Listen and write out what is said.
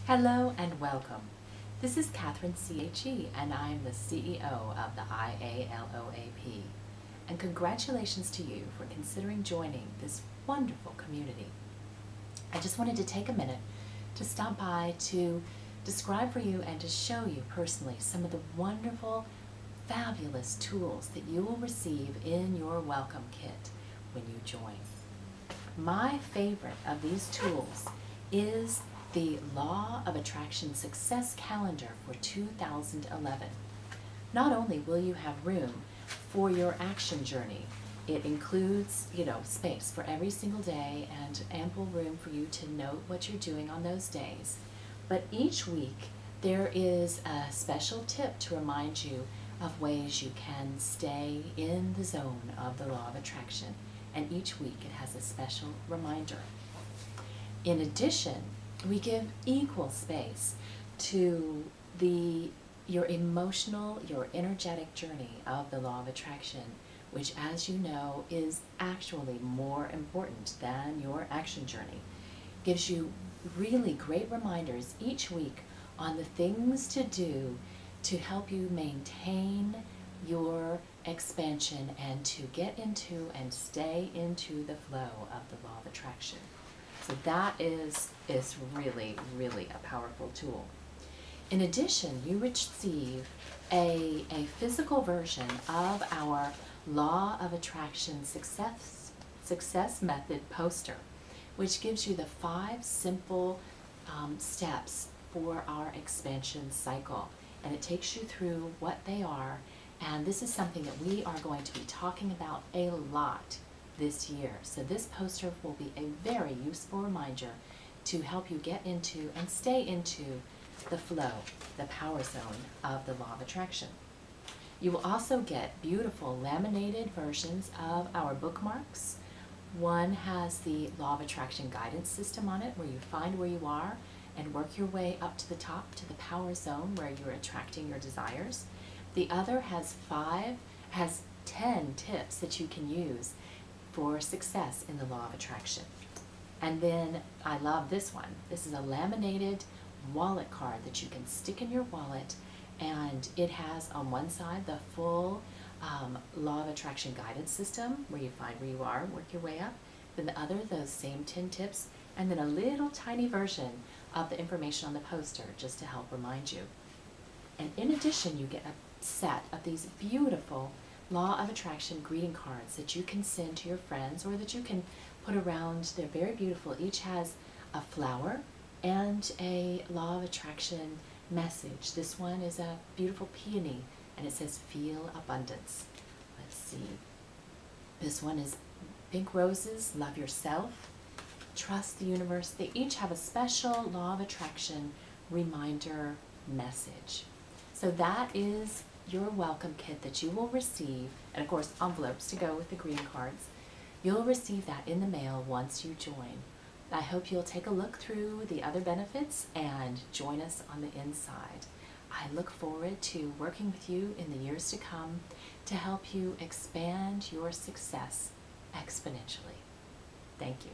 Hello and welcome. This is Catherine CHE and I'm the CEO of the IALOAP. And congratulations to you for considering joining this wonderful community. I just wanted to take a minute to stop by to describe for you and to show you personally some of the wonderful, fabulous tools that you will receive in your welcome kit when you join. My favorite of these tools is the Law of Attraction Success Calendar for 2011. Not only will you have room for your action journey, it includes, space for every single day and ample room for you to note what you're doing on those days. But each week there is a special tip to remind you of ways you can stay in the zone of the Law of Attraction. And each week it has a special reminder. In addition, we give equal space to your emotional, your energetic journey of the Law of Attraction, which, as you know, is actually more important than your action journey. Gives you really great reminders each week on the things to do to help you maintain your expansion and to get into and stay into the flow of the Law of Attraction. So that is really, really a powerful tool. In addition, you receive a physical version of our Law of Attraction Success Method poster, which gives you the 5 simple steps for our expansion cycle. And it takes you through what they are. And this is something that we are going to be talking about a lot this year. So this poster will be a very useful reminder to help you get into and stay into the flow, the power zone of the Law of Attraction. You will also get beautiful laminated versions of our bookmarks. One has the Law of Attraction guidance system on it, where you find where you are and work your way up to the top to the power zone where you're attracting your desires. The other has 10 tips that you can use for success in the Law of Attraction. And then I love this one. This is a laminated wallet card that you can stick in your wallet, and it has on one side the full Law of Attraction guidance system, where you find where you are, work your way up. Then the other, those same 10 tips, and then a little tiny version of the information on the poster just to help remind you. And in addition, you get a set of these beautiful Law of Attraction greeting cards that you can send to your friends or that you can put around. They're very beautiful. Each has a flower and a Law of Attraction message. This one is a beautiful peony and it says feel abundance. Let's see. This one is pink roses, love yourself, trust the universe. They each have a special Law of Attraction reminder message. So that is your welcome kit that you will receive, and of course envelopes to go with the greeting cards. You'll receive that in the mail once you join. I hope you'll take a look through the other benefits and join us on the inside. I look forward to working with you in the years to come to help you expand your success exponentially. Thank you.